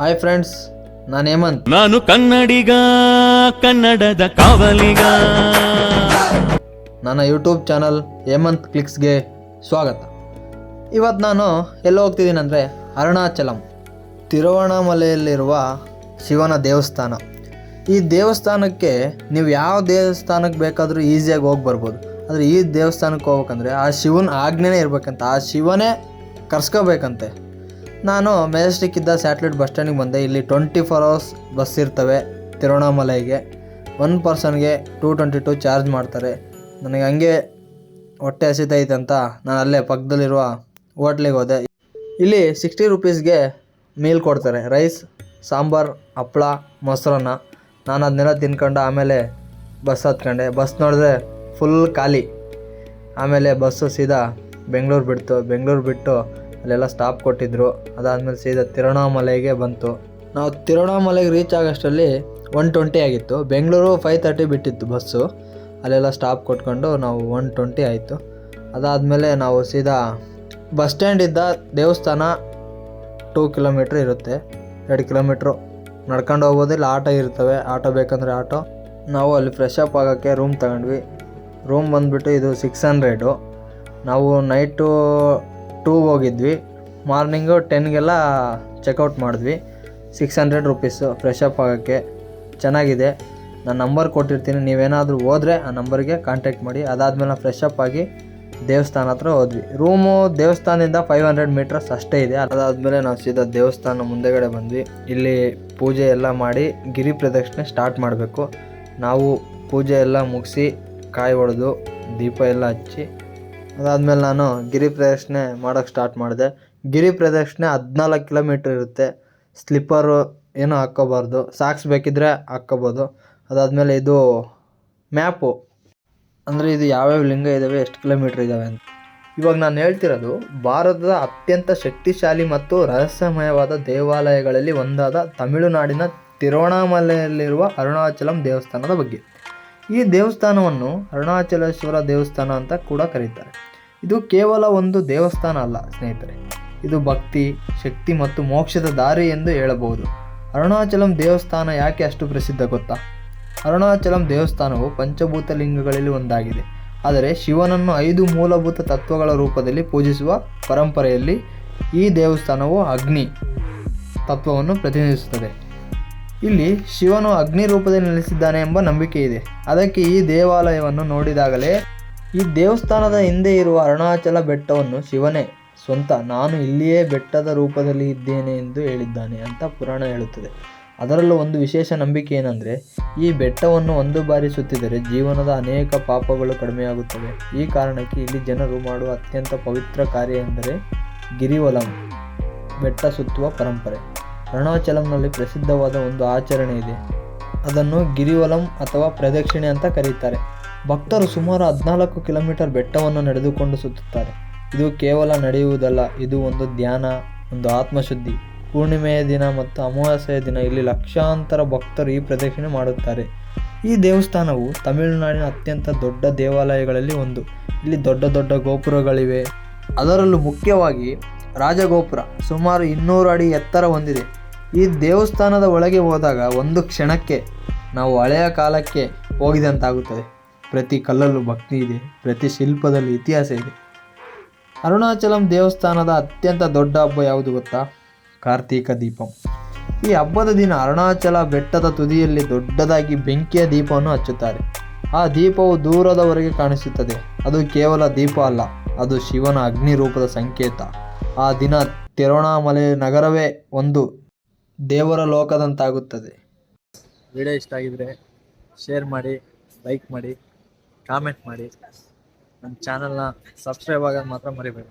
Hi friends, ನಾನು ಹೇಮಂತ್. ನಾನು ಕನ್ನಡಿಗ, ಕನ್ನಡದ ಕಾವಲಿಗ. ನನ್ನ ಯೂಟ್ಯೂಬ್ ಚಾನಲ್ ಹೇಮಂತ್ ಕ್ಲಿಕ್ಸ್ಗೆ ಸ್ವಾಗತ. ಇವತ್ತು ನಾನು ಎಲ್ಲಿ ಹೋಗ್ತಿದ್ದೀನಿ ಅಂದರೆ ಅರುಣಾಚಲಂ, ತಿರುವಣ್ಣಾಮಲೆಯಲ್ಲಿರುವ ಶಿವನ ದೇವಸ್ಥಾನ. ಈ ದೇವಸ್ಥಾನಕ್ಕೆ ನೀವು ಯಾವ ದೇವಸ್ಥಾನಕ್ಕೆ ಬೇಕಾದರೂ ಈಸಿಯಾಗಿ ಹೋಗಿ ಬರ್ಬೋದು. ಆದರೆ ಈ ದೇವಸ್ಥಾನಕ್ಕೆ ಹೋಗ್ಬೇಕಂದ್ರೆ ಆ ಶಿವನ ಆಜ್ಞೆನೇ ಇರಬೇಕಂತ, ಆ ಶಿವನೇ ಕರ್ಸ್ಕೋಬೇಕಂತೆ. ನಾನು ಮೆಜೆಸ್ಟಿಕ್ ಇದ್ದ ಸ್ಯಾಟಲೈಟ್ ಬಸ್ ಸ್ಟ್ಯಾಂಡಿಗೆ ಬಂದೆ. ಇಲ್ಲಿ 24 hours ಬಸ್ ಇರ್ತವೆ ತಿರುವಣ್ಣಾಮಲೆಗೆ. 1 ಪರ್ಸನ್ಗೆ 222 ಚಾರ್ಜ್ ಮಾಡ್ತಾರೆ. ನನಗೆ ಹಂಗೆ ಹೊಟ್ಟೆ ಹಸಿತೈತೆ ಅಂತ ನಾನು ಅಲ್ಲೇ ಪಕ್ಕದಲ್ಲಿರುವ ಹೋಟ್ಲಿಗೆ ಹೋದೆ. ಇಲ್ಲಿ 60 rupeesಗೆ ಮೀಲ್ ಕೊಡ್ತಾರೆ. ರೈಸ್, ಸಾಂಬಾರು, ಹಪ್ಪಳ, ಮೊಸರನ್ನ. ನಾನು ಅದನ್ನೆಲ್ಲ ತಿನ್ಕೊಂಡು ಆಮೇಲೆ ಬಸ್ ಹತ್ಕೊಂಡೆ. ಬಸ್ ನೋಡಿದ್ರೆ ಫುಲ್ ಖಾಲಿ. ಆಮೇಲೆ ಬಸ್ಸು ಸೀದಾ ಬೆಂಗಳೂರು ಬಿಡ್ತು. ಬೆಂಗಳೂರು ಬಿಟ್ಟು ಅಲ್ಲೆಲ್ಲ ಸ್ಟಾಪ್ ಕೊಟ್ಟಿದ್ದರು. ಅದಾದಮೇಲೆ ಸೀದಾ ತಿರುವಣ್ಣಾಮಲೆಗೆ ಬಂತು. ನಾವು ತಿರುವಣ್ಣಾಮಲೆಗೆ ರೀಚ್ ಆಗೋಷ್ಟರಲ್ಲಿ 1:20 ಆಗಿತ್ತು. ಬೆಂಗಳೂರು 5:30 ಬಿಟ್ಟಿತ್ತು ಬಸ್ಸು. ಅಲ್ಲೆಲ್ಲ ಸ್ಟಾಪ್ ಕೊಟ್ಕೊಂಡು ನಾವು 1:20 ಆಯಿತು. ಅದಾದಮೇಲೆ ನಾವು ಸೀದಾ ಬಸ್ ಸ್ಟ್ಯಾಂಡಿಂದ ದೇವಸ್ಥಾನ 2 ಕಿಲೋಮೀಟ್ರ್ ಇರುತ್ತೆ. 2 ಕಿಲೋಮೀಟ್ರು ನಡ್ಕೊಂಡು ಹೋಗ್ಬೋದು. ಇಲ್ಲ ಆಟೋ ಇರ್ತವೆ, ಆಟೋ ಬೇಕಂದರೆ ಆಟೋ. ನಾವು ಅಲ್ಲಿ ಫ್ರೆಶ್ ಅಪ್ ಆಗೋಕ್ಕೆ ರೂಮ್ ತಗೊಂಡ್ವಿ. ರೂಮ್ ಬಂದುಬಿಟ್ಟು ಇದು 600. ನಾವು ನೈಟು 2 ಹೋಗಿದ್ವಿ. ಮಾರ್ನಿಂಗು 10ಗೆಲ್ಲ ಚೆಕ್ಔಟ್ ಮಾಡಿದ್ವಿ. 600 rupees ಫ್ರೆಶ್ ಅಪ್ ಆಗೋಕ್ಕೆ. ಚೆನ್ನಾಗಿದೆ. ನಾನು ನಂಬರ್ ಕೊಟ್ಟಿರ್ತೀನಿ, ನೀವೇನಾದರೂ ಹೋದರೆ ಆ ನಂಬರ್ಗೆ ಕಾಂಟ್ಯಾಕ್ಟ್ ಮಾಡಿ. ಅದಾದಮೇಲೆ ನಾವು ಫ್ರೆಶ್ ಅಪ್ ಆಗಿ ದೇವಸ್ಥಾನ ಹತ್ರ ಹೋದ್ವಿ. ರೂಮು ದೇವಸ್ಥಾನದಿಂದ 500 ಮೀಟರ್ಸ್ ಅಷ್ಟೇ ಇದೆ. ಅದಾದಮೇಲೆ ನಾವು ಸೀದಾ ದೇವಸ್ಥಾನ ಮುಂದೆಗಡೆ ಬಂದ್ವಿ. ಇಲ್ಲಿ ಪೂಜೆ ಎಲ್ಲ ಮಾಡಿ ಗಿರಿ ಪ್ರದಕ್ಷಿಣೆ ಸ್ಟಾರ್ಟ್ ಮಾಡಬೇಕು. ನಾವು ಪೂಜೆ ಎಲ್ಲ ಮುಗಿಸಿ ಕಾಯಿ ಹೊಡೆದು ದೀಪ ಎಲ್ಲ ಹಚ್ಚಿ ಅದಾದಮೇಲೆ ನಾನು ಗಿರಿ ಪ್ರದಕ್ಷಿಣೆ ಮಾಡೋಕ್ಕೆ ಸ್ಟಾರ್ಟ್ ಮಾಡಿದೆ. ಗಿರಿ ಪ್ರದಕ್ಷಿಣೆ 14 ಕಿಲೋಮೀಟ್ರ್ ಇರುತ್ತೆ. ಸ್ಲಿಪ್ಪರು ಏನೂ ಹಾಕ್ಕೋಬಾರ್ದು, ಸಾಕ್ಸ್ ಬೇಕಿದ್ದರೆ ಹಾಕ್ಕೋಬೋದು. ಅದಾದಮೇಲೆ ಇದು ಮ್ಯಾಪು, ಅಂದರೆ ಇದು ಯಾವ್ಯಾವ ಲಿಂಗ ಇದ್ದಾವೆ, ಎಷ್ಟು ಕಿಲೋಮೀಟ್ರ್ ಇದ್ದಾವೆ ಅಂತ. ಇವಾಗ ನಾನು ಹೇಳ್ತಿರೋದು ಭಾರತದ ಅತ್ಯಂತ ಶಕ್ತಿಶಾಲಿ ಮತ್ತು ರಹಸ್ಯಮಯವಾದ ದೇವಾಲಯಗಳಲ್ಲಿ ಒಂದಾದ ತಮಿಳುನಾಡಿನ ತಿರುವಣ್ಣಾಮಲೆಯಲ್ಲಿರುವ ಅರುಣಾಚಲಂ ದೇವಸ್ಥಾನದ ಬಗ್ಗೆ. ಈ ದೇವಸ್ಥಾನವನ್ನು ಅರುಣಾಚಲೇಶ್ವರ ದೇವಸ್ಥಾನ ಅಂತ ಕೂಡ ಕರೀತಾರೆ. ಇದು ಕೇವಲ ಒಂದು ದೇವಸ್ಥಾನ ಅಲ್ಲ ಸ್ನೇಹಿತರೆ, ಇದು ಭಕ್ತಿ, ಶಕ್ತಿ ಮತ್ತು ಮೋಕ್ಷದ ದಾರಿ ಎಂದು ಹೇಳಬಹುದು. ಅರುಣಾಚಲಂ ದೇವಸ್ಥಾನ ಯಾಕೆ ಅಷ್ಟು ಪ್ರಸಿದ್ಧ ಗೊತ್ತಾ? ಅರುಣಾಚಲಂ ದೇವಸ್ಥಾನವು ಪಂಚಭೂತ ಲಿಂಗಗಳಲ್ಲಿ ಒಂದಾಗಿದೆ. ಆದರೆ ಶಿವನನ್ನು 5 ಮೂಲಭೂತ ತತ್ವಗಳ ರೂಪದಲ್ಲಿ ಪೂಜಿಸುವ ಪರಂಪರೆಯಲ್ಲಿ ಈ ದೇವಸ್ಥಾನವು ಅಗ್ನಿ ತತ್ವವನ್ನು ಪ್ರತಿನಿಧಿಸುತ್ತದೆ. ಇಲ್ಲಿ ಶಿವನು ಅಗ್ನಿ ರೂಪದಲ್ಲಿ ನೆಲೆಸಿದ್ದಾನೆ ಎಂಬ ನಂಬಿಕೆ ಇದೆ. ಅದಕ್ಕೆ ಈ ದೇವಾಲಯವನ್ನು ನೋಡಿದಾಗಲೇ ಈ ದೇವಸ್ಥಾನದ ಹಿಂದೆ ಇರುವ ಅರುಣಾಚಲ ಬೆಟ್ಟವನ್ನು ಶಿವನೇ ಸ್ವಂತ ನಾನು ಇಲ್ಲಿಯೇ ಬೆಟ್ಟದ ರೂಪದಲ್ಲಿ ಇದ್ದೇನೆ ಎಂದು ಹೇಳಿದ್ದಾನೆ ಅಂತ ಪುರಾಣ ಹೇಳುತ್ತದೆ. ಅದರಲ್ಲೂ ಒಂದು ವಿಶೇಷ ನಂಬಿಕೆ ಏನಂದರೆ, ಈ ಬೆಟ್ಟವನ್ನು 1 ಬಾರಿ ಸುತ್ತಿದರೆ ಜೀವನದ ಅನೇಕ ಪಾಪಗಳು ಕಡಿಮೆಯಾಗುತ್ತವೆ. ಈ ಕಾರಣಕ್ಕೆ ಇಲ್ಲಿ ಜನರು ಮಾಡುವ ಅತ್ಯಂತ ಪವಿತ್ರ ಕಾರ್ಯ ಎಂದರೆ ಗಿರಿವಲಂ, ಬೆಟ್ಟ ಸುತ್ತುವ ಪರಂಪರೆ. ಅರುಣಾಚಲಂನಲ್ಲಿ ಪ್ರಸಿದ್ಧವಾದ ಒಂದು ಆಚರಣೆ ಇದೆ. ಅದನ್ನು ಗಿರಿವಲಂ ಅಥವಾ ಪ್ರದಕ್ಷಿಣೆ ಅಂತ ಕರೀತಾರೆ. ಭಕ್ತರು ಸುಮಾರು 14 ಕಿಲೋಮೀಟರ್ ಬೆಟ್ಟವನ್ನು ನಡೆದುಕೊಂಡು ಸುತ್ತುತ್ತಾರೆ. ಇದು ಕೇವಲ ನಡೆಯುವುದಲ್ಲ, ಇದು ಒಂದು ಧ್ಯಾನ, ಒಂದು ಆತ್ಮಶುದ್ಧಿ. ಪೂರ್ಣಿಮೆಯ ದಿನ ಮತ್ತು ಅಮಾವಾಸ್ಯೆಯ ದಿನ ಇಲ್ಲಿ ಲಕ್ಷಾಂತರ ಭಕ್ತರು ಈ ಪ್ರದಕ್ಷಿಣೆ ಮಾಡುತ್ತಾರೆ. ಈ ದೇವಸ್ಥಾನವು ತಮಿಳುನಾಡಿನ ಅತ್ಯಂತ ದೊಡ್ಡ ದೇವಾಲಯಗಳಲ್ಲಿ ಒಂದು. ಇಲ್ಲಿ ದೊಡ್ಡ ದೊಡ್ಡ ಗೋಪುರಗಳಿವೆ. ಅದರಲ್ಲೂ ಮುಖ್ಯವಾಗಿ ರಾಜಗೋಪುರ ಸುಮಾರು 200 ಅಡಿ ಎತ್ತರ ಹೊಂದಿದೆ. ಈ ದೇವಸ್ಥಾನದ ಒಳಗೆ ಹೋದಾಗ ಒಂದು ಕ್ಷಣಕ್ಕೆ ನಾವು ಹಳೆಯ ಕಾಲಕ್ಕೆ ಹೋಗಿದಂತಾಗುತ್ತದೆ. ಪ್ರತಿ ಕಲ್ಲಲ್ಲೂ ಭಕ್ತಿ ಇದೆ, ಪ್ರತಿ ಶಿಲ್ಪದಲ್ಲಿ ಇತಿಹಾಸ ಇದೆ. ಅರುಣಾಚಲಂ ದೇವಸ್ಥಾನದ ಅತ್ಯಂತ ದೊಡ್ಡ ಹಬ್ಬ ಯಾವುದು ಗೊತ್ತಾ? ಕಾರ್ತೀಕ ದೀಪಂ. ಈ ಹಬ್ಬದ ದಿನ ಅರುಣಾಚಲ ಬೆಟ್ಟದ ತುದಿಯಲ್ಲಿ ದೊಡ್ಡದಾಗಿ ಬೆಂಕಿಯ ದೀಪವನ್ನು ಹಚ್ಚುತ್ತಾರೆ. ಆ ದೀಪವು ದೂರದವರೆಗೆ ಕಾಣಿಸುತ್ತದೆ. ಅದು ಕೇವಲ ದೀಪ ಅಲ್ಲ, ಅದು ಶಿವನ ಅಗ್ನಿ ರೂಪದ ಸಂಕೇತ. ಆ ದಿನ ತಿರುವಣ್ಣಾಮಲೆ ನಗರವೇ ಒಂದು ದೇವರ ಲೋಕದಂತಾಗುತ್ತದೆ. ವಿಡಿಯೋ ಇಷ್ಟ ಆಗಿದ್ರೆ ಶೇರ್ ಮಾಡಿ, ಲೈಕ್ ಮಾಡಿ, ಕಾಮೆಂಟ್ ಮಾಡಿ. ನನ್ನ ಚಾನಲ್ನ ಸಬ್ಸ್ಕ್ರೈಬ್ ಆಗೋದು ಮಾತ್ರ ಮರಿಬೇಡಿ.